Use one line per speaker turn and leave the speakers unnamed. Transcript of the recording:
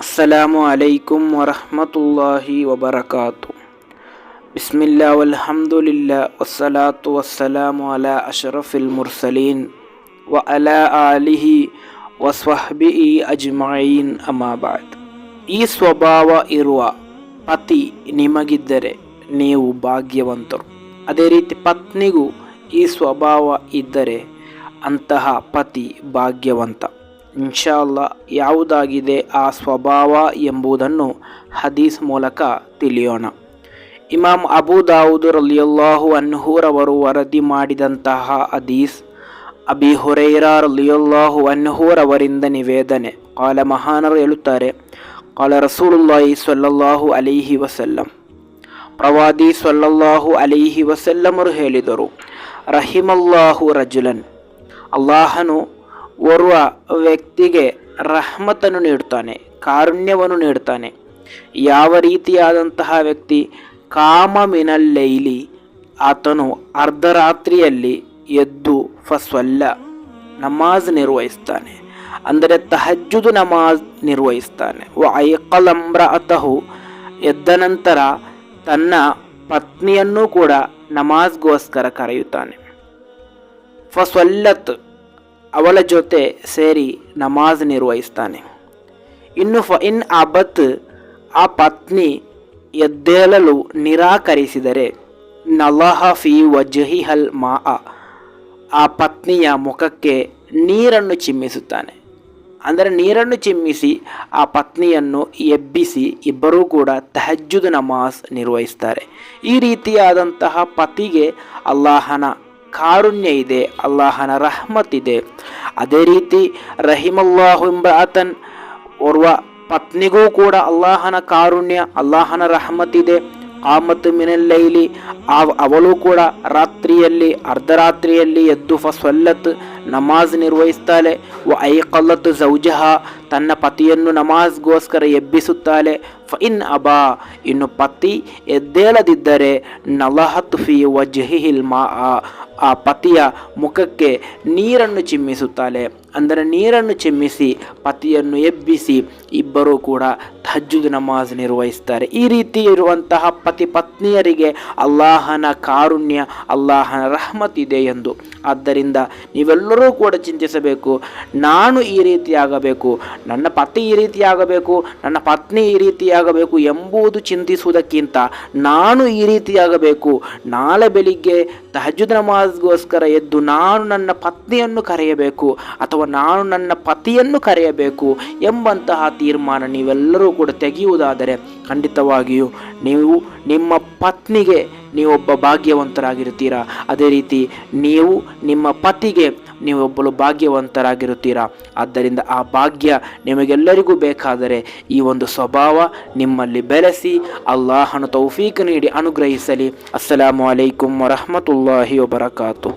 ಅಸ್ಸಲಾಮು ಅಲೈಕುಂ ವರಹಮತುಲ್ಲಾಹಿ ವಬರಕಾತು. ಬಿಸ್ಮಿಲ್ಲಾ ವಲ್ಹಮ್ದುಲಿಲ್ಲಾ ವಸ್ಸಲಾತು ವಸ್ಸಲಾಮು ಅಲಾ ಅಶ್ರಫಿಲ್ ಮುರ್ಸಲೀನ್ ವ ಅಲಾ ಆಲಿಹಿ ವಸ್ವಹ್ಬಿಹಿ ಅಜ್ಮഈನ್ ಅಮ್ಮಾ ಬಾದ್. ಈ ಸ್ವಭಾವ ಇರುವ ಪತಿ ನಿಮಗಿದ್ದರೆ ನೀವು ಭಾಗ್ಯವಂತರು. ಅದೇ ರೀತಿ ಪತ್ನಿಗೂ ಈ ಸ್ವಭಾವ ಇದ್ದರೆ ಅಂತಹ ಪತಿ ಭಾಗ್ಯವಂತ. ಇನ್ಶಾ ಅಲ್ಲಾ ಯಾವುದಾಗಿದೆ ಆ ಸ್ವಭಾವ ಎಂಬುದನ್ನು ಹದೀಸ್ ಮೂಲಕ ತಿಳಿಯೋಣ. ಇಮಾಮ್ ಅಬೂ ದಾವೂದ್ ರಲಿಯಲ್ಲಾಹು ಅನ್ಹುರವರು ವರದಿ ಮಾಡಿದಂತಹ ಹದೀಸ್, ಅಬಿ ಹುರೈರಾ ರಲಿಯಲ್ಲಾಹು ಅನ್ಹುರವರಿಂದ ನಿವೇದನೆ. ಕಾಲ ಮಹಾನರು ಹೇಳುತ್ತಾರೆ, ಕಾಲ ರಸೂಲುಲ್ಲಾಹಿ ಸ್ವಲ್ಲಲ್ಲಾಹು ಅಲೈಹಿ ವಸಲ್ಲಂ, ಪ್ರವಾದಿ ಸ್ವಲ್ಲಲ್ಲಾಹು ಅಲೈಹಿ ವಸಲ್ಲಮರು ಹೇಳಿದರು, ರಹಿಮಲ್ಲಾಹು ರಜುಲನ್, ಅಲ್ಲಾಹನು ಓರ್ವ ವ್ಯಕ್ತಿಗೆ ರಹಮತನ್ನು ನೀಡುತ್ತಾನೆ, ಕಾರುಣ್ಯವನ್ನು ನೀಡುತ್ತಾನೆ. ಯಾವ ರೀತಿಯಾದಂತಹ ವ್ಯಕ್ತಿ? ಕಾಮ ಮಿನಲ್ಲೈಲಿ, ಆತನು ಅರ್ಧರಾತ್ರಿಯಲ್ಲಿ ಎದ್ದು ಫಸ್ವಲ್ಲ, ನಮಾಜ್ ನಿರ್ವಹಿಸ್ತಾನೆ, ಅಂದರೆ ತಹಜ್ಜುದ್ ನಮಾಜ್ ನಿರ್ವಹಿಸ್ತಾನೆ. ವ ಐಕಲಂಬ್ರಅತಹು, ಎದ್ದ ನಂತರ ತನ್ನ ಪತ್ನಿಯನ್ನು ಕೂಡ ನಮಾಜ್ಗೋಸ್ಕರ ಕರೆಯುತ್ತಾನೆ. ಫಸ್ವಲ್ಲತ್, ಅವಳ ಜೊತೆ ಸೇರಿ ನಮಾಜ್ ನಿರ್ವಹಿಸ್ತಾನೆ. ಇನ್ನು ಇನ್ ಅಬತ್, ಆ ಪತ್ನಿ ಎದ್ದೇಳಲು ನಿರಾಕರಿಸಿದರೆ, ನಲಹ ಫಿ ವಜ್ಹಿಹಲ್ ಮಾಅ, ಆ ಪತ್ನಿಯ ಮುಖಕ್ಕೆ ನೀರನ್ನು ಚಿಮ್ಮಿಸುತ್ತಾನೆ. ಅಂದರೆ ನೀರನ್ನು ಚಿಮ್ಮಿಸಿ ಆ ಪತ್ನಿಯನ್ನು ಎಬ್ಬಿಸಿ ಇಬ್ಬರೂ ಕೂಡ ತಹಜ್ಜುದ್ ನಮಾಜ್ ನಿರ್ವಹಿಸ್ತಾರೆ. ಈ ರೀತಿಯಾದಂತಹ ಪತಿಗೆ ಅಲ್ಲಾಹನ ಕಾರುಣ್ಯ ಇದೆ, ಅಲ್ಲಾಹನ ರಹಮತ್ ಇದೆ. ಅದೇ ರೀತಿ ರಹಿಮಲ್ಲಾಹು ಇಂಬ್ರಾತನ್, ಓರ್ವ ಪತ್ನಿಗೂ ಕೂಡ ಅಲ್ಲಾಹನ ಕಾರುಣ್ಯ, ಅಲ್ಲಾಹನ ರಹಮತ್ ಇದೆ. ಕಾಮತ್ ಮಿನಲ್ಲೈಲಿ, ಅವಳು ಕೂಡ ರಾತ್ರಿಯಲ್ಲಿ ಅರ್ಧರಾತ್ರಿಯಲ್ಲಿ ಎದ್ದು ಫಸ್ವಲ್ಲತ್, ನಮಾಜ್ ನಿರ್ವಹಿಸ್ತಾಳೆ. ವ ಐಕಲ್ಲತ್ ಜೌಜಹ, ತನ್ನ ಪತಿಯನ್ನು ನಮಾಜ್ಗೋಸ್ಕರ ಎಬ್ಬಿಸುತ್ತಾಳೆ. ಫಇನ್ ಅಬಾ, ಇನ್ನು ಪತಿ ಎದ್ದೇಳದಿದ್ದರೆ, ನಲಹತ್ ಫಿ ವಜ್ಹಿಹಿಲ್ ಮಾಅ, ಆ ಪತಿಯ ಮುಖಕ್ಕೆ ನೀರನ್ನು ಚಿಮ್ಮಿಸುತ್ತಾಳೆ. ಅಂದರೆ ನೀರನ್ನು ಚಿಮ್ಮಿಸಿ ಪತಿಯನ್ನು ಎಬ್ಬಿಸಿ ಇಬ್ಬರೂ ಕೂಡ ತಹಜ್ಜುದ್ ನಮಾಜ್ ನಿರ್ವಹಿಸ್ತಾರೆ. ಈ ರೀತಿ ಇರುವಂತಹ ಪತಿ ಪತ್ನಿಯರಿಗೆ ಅಲ್ಲಾಹನ ಕಾರುಣ್ಯ, ಅಲ್ಲಾಹನ ರಹಮತ್ ಇದೆ ಎಂದು. ಆದ್ದರಿಂದ ನೀವೆಲ್ಲರೂ ಕೂಡ ಚಿಂತಿಸಬೇಕು, ನಾನು ಈ ರೀತಿಯಾಗಬೇಕು, ನನ್ನ ಪತಿ ಈ ರೀತಿಯಾಗಬೇಕು, ನನ್ನ ಪತ್ನಿ ಈ ರೀತಿಯಾಗಬೇಕು ಎಂಬುದು ಚಿಂತಿಸುವುದಕ್ಕಿಂತ, ನಾನು ಈ ರೀತಿಯಾಗಬೇಕು, ನಾಳೆ ಬೆಳಿಗ್ಗೆ ತಹಜ್ಜುದ್ ನಮಾಜ್ಗೋಸ್ಕರ ಎದ್ದು ನಾನು ನನ್ನ ಪತ್ನಿಯನ್ನು ಕರೆಯಬೇಕು ಅಥವಾ ನಾನು ನನ್ನ ಪತಿಯನ್ನು ಕರೆಯಬೇಕು ಎಂಬಂತಹ ತೀರ್ಮಾನ ನೀವೆಲ್ಲರೂ ಕೂಡ ತೆಗೆಯುವುದಾದರೆ ಖಂಡಿತವಾಗಿಯೂ ನೀವು ನಿಮ್ಮ ಪತ್ನಿಗೆ ನೀವೊಬ್ಬ ಭಾಗ್ಯವಂತರಾಗಿರುತ್ತೀರಾ. ಅದೇ ರೀತಿ ನೀವು ನಿಮ್ಮ ಪತಿಗೆ ನೀವೊಬ್ಬಳು ಭಾಗ್ಯವಂತರಾಗಿರುತ್ತೀರಾ. ಆದ್ದರಿಂದ ಆ ಭಾಗ್ಯ ನಿಮಗೆಲ್ಲರಿಗೂ ಬೇಕಾದರೆ ಈ ಒಂದು ಸ್ವಭಾವ ನಿಮ್ಮಲ್ಲಿ ಬೆಳೆಸಿ ಅಲ್ಲಾಹನು ತೌಫೀಕ್ ನೀಡಿ ಅನುಗ್ರಹಿಸಲಿ. ಅಸ್ಸಲಾಮು ಅಲೈಕುಂ ವರಹಮತುಲ್ಲಾಹಿ ವಬರಕಾತು.